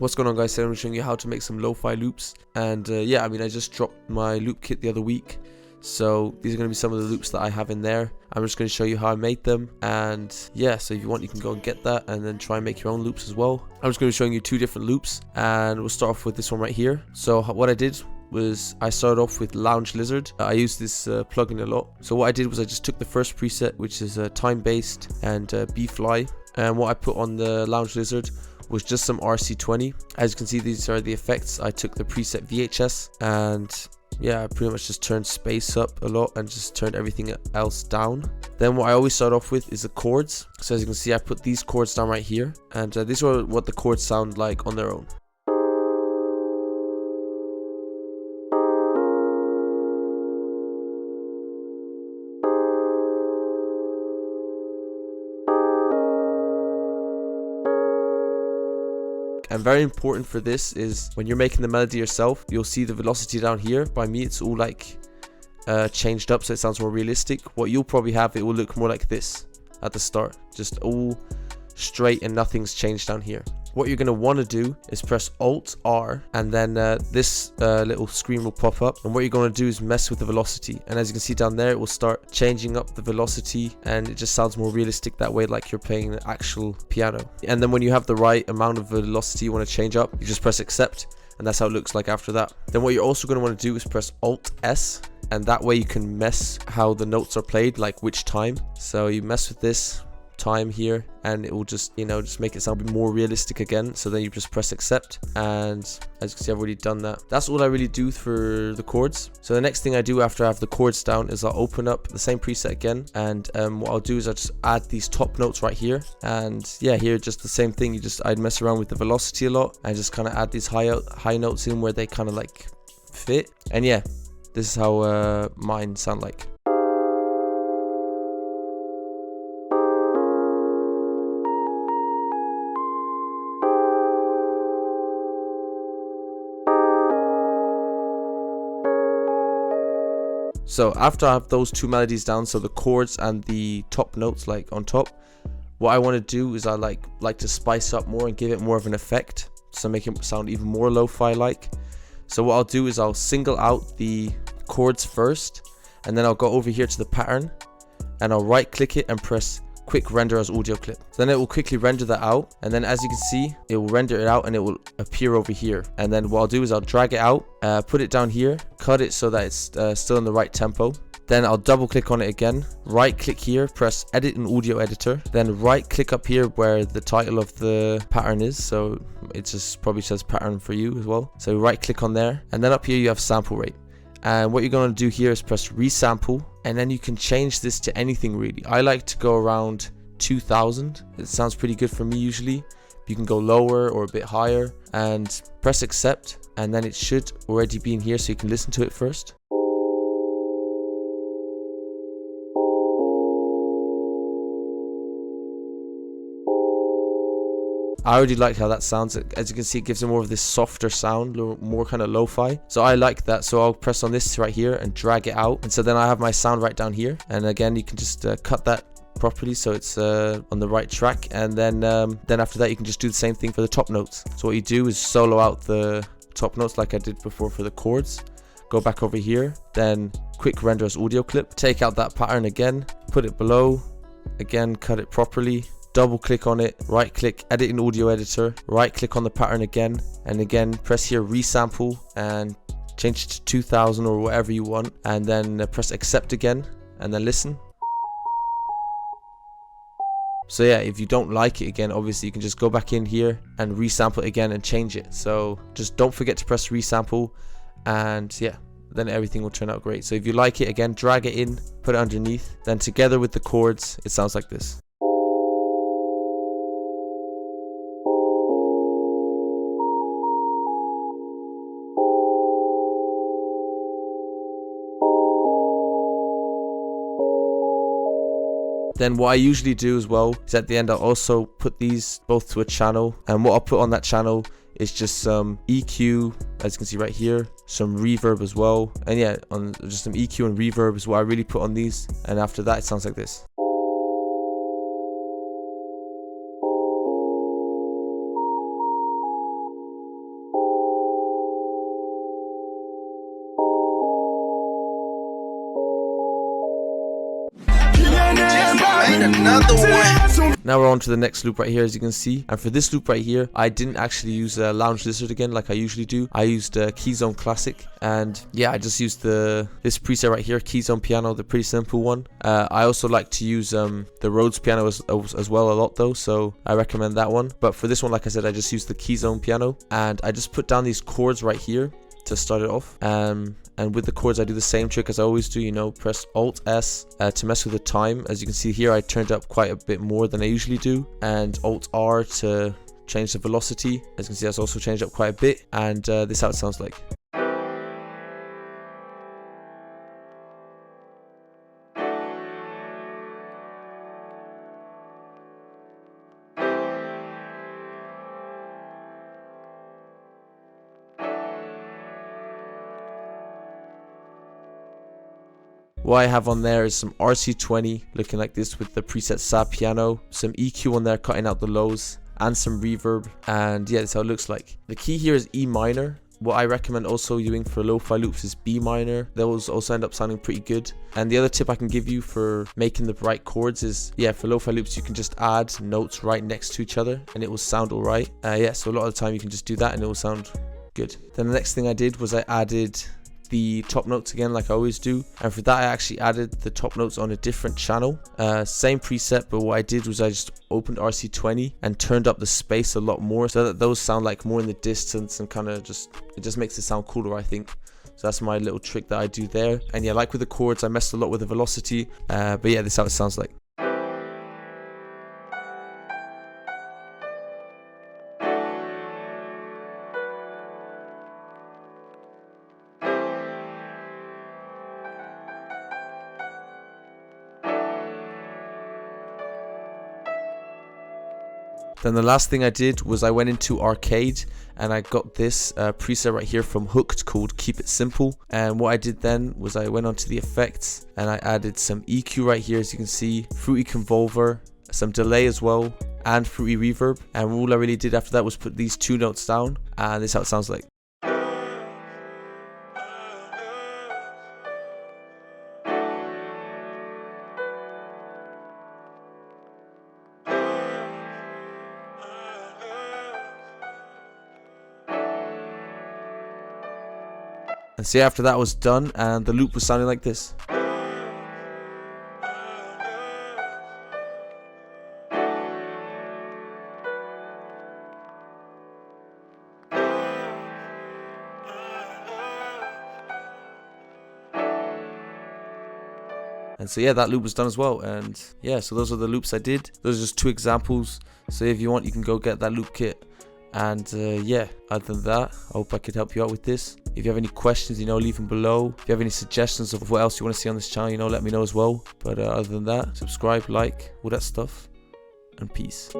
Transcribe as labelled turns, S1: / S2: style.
S1: What's going on, guys? Today I'm showing you how to make some lo-fi loops. And yeah, I mean, I just dropped my loop kit the other week, so these are going to be some of the loops that I have in there. I'm just going to show you how I made them, and yeah, so if you want, you can go and get that and then try and make your own loops as well. I'm just going to be showing you two different loops, and we'll start off with this one right here. So what I did was I started off with Lounge Lizard. I use this plugin a lot. So what I did was I just took the first preset, which is time based and B-fly, and what I put on the Lounge Lizard was just some RC20. As you can see, these are the effects. I took the preset VHS, and yeah, I pretty much just turned space up a lot and just turned everything else down. Then what I always start off with is the chords. So as you can see, I put these chords down right here, and these are what the chords sound like on their own. And very important for this is when you're making the melody yourself, you'll see the velocity down here. By me, it's all like changed up so it sounds more realistic. What you'll probably have, it will look more like this at the start, just all straight and nothing's changed down here. What you're going to want to do is press Alt R, and then this little screen will pop up, and what you're going to do is mess with the velocity, and as you can see down there, it will start changing up the velocity, and it just sounds more realistic that way, like you're playing an actual piano. And then when you have the right amount of velocity you want to change up, you just press accept, and that's how it looks like after that. Then what you're also going to want to do is press Alt S, and that way you can mess how the notes are played, like which time. So you mess with this time here, and it will just, you know, just make it sound more realistic again. So then you just press accept, and as you can see, I've already done that. That's all I really do for the chords. So the next thing I do after I have the chords down is I'll open up the same preset again, and what I'll do is I'll just add these top notes right here. And yeah, here just the same thing. I'd mess around with the velocity a lot and just kind of add these high notes in where they kind of like fit. And yeah, this is how mine sound like. So after I have those two melodies down, so the chords and the top notes like on top, what I want to do is I like to spice up more and give it more of an effect, so make it sound even more lo-fi like. So what I'll do is I'll single out the chords first, and then I'll go over here to the pattern, and I'll right click it and press quick render as audio clip. Then it will quickly render that out, and then as you can see, it will render it out and it will appear over here. And then what I'll do is I'll drag it out, put it down here, cut it so that it's still in the right tempo. Then I'll double click on it again, right click here, press edit in audio editor, then right click up here where the title of the pattern is, so it just probably says pattern for you as well. So right click on there, and then up here you have sample rate. And what you're going to do here is press resample, and then you can change this to anything really. I like to go around 2000. It sounds pretty good for me usually. You can go lower or a bit higher, and press accept, and then it should already be in here so you can listen to it first. I already like how that sounds. As you can see, it gives it more of this softer sound, more kind of lo-fi. So I like that. So I'll press on this right here and drag it out. And so then I have my sound right down here. And again, you can just cut that properly so it's on the right track. And then after that, you can just do the same thing for the top notes. So what you do is solo out the top notes like I did before for the chords. Go back over here, then quick render as audio clip. Take out that pattern again, put it below, again, cut it properly. Double click on it, right click, edit in audio editor, right click on the pattern again, and again press here resample and change it to 2000 or whatever you want, and then press accept again, and then listen. So yeah, if you don't like it again, obviously you can just go back in here and resample it again and change it. So just don't forget to press resample, and yeah, then everything will turn out great. So if you like it, again, drag it in, put it underneath, then together with the chords, it sounds like this. Then what I usually do as well is at the end I'll also put these both to a channel, and what I'll put on that channel is just some EQ, as you can see right here, some reverb as well, and yeah, on just some EQ and reverb is what I really put on these, and after that it sounds like this.
S2: another one.
S1: Now we're on to the next loop right here, as you can see. And for this loop right here, I didn't actually use Lounge Lizard again like I usually do. I used Keyzone Classic. And yeah, I just used this preset right here, Keyzone Piano, the pretty simple one. I also like to use the Rhodes piano as well a lot though, so I recommend that one. But for this one, like I said, I just used the Keyzone piano. And I just put down these chords right here to start it off. And with the chords, I do the same trick as I always do, you know, press Alt S to mess with the time. As you can see here, I turned up quite a bit more than I usually do, and Alt R to change the velocity. As you can see, that's also changed up quite a bit, and this is how it sounds like. What I have on there is some RC20 looking like this with the preset Sa piano, some EQ on there cutting out the lows, and some reverb. And yeah, that's how it looks like. The key here is E minor. What I recommend also doing for lo-fi loops is B minor. Those also end up sounding pretty good. And the other tip I can give you for making the right chords is, yeah, for lo-fi loops you can just add notes right next to each other and it will sound alright. Yeah, so a lot of the time you can just do that and it will sound good. Then the next thing I did was I added the top notes again like I always do, and for that I actually added the top notes on a different channel, same preset, but what I did was I just opened RC20 and turned up the space a lot more so that those sound like more in the distance and kind of it just makes it sound cooler, I think. So that's my little trick that I do there. And yeah, like with the chords, I messed a lot with the velocity, but yeah, this is how it sounds like. Then the last thing I did was I went into Arcade and I got this preset right here from Hooked called Keep It Simple. And what I did then was I went onto the effects and I added some EQ right here, as you can see, Fruity Convolver, some delay as well, and Fruity Reverb. And all I really did after that was put these two notes down, and this is how it sounds like. And see, after that was done and the loop was sounding like this. And so yeah, that loop was done as well. And yeah, so those are the loops I did. Those are just two examples. So if you want, you can go get that loop kit. And yeah, other than that, I hope I could help you out with this. If you have any questions, you know, leave them below. If you have any suggestions of what else you want to see on this channel, you know, let me know as well. But other than that, subscribe, like, all that stuff, and peace.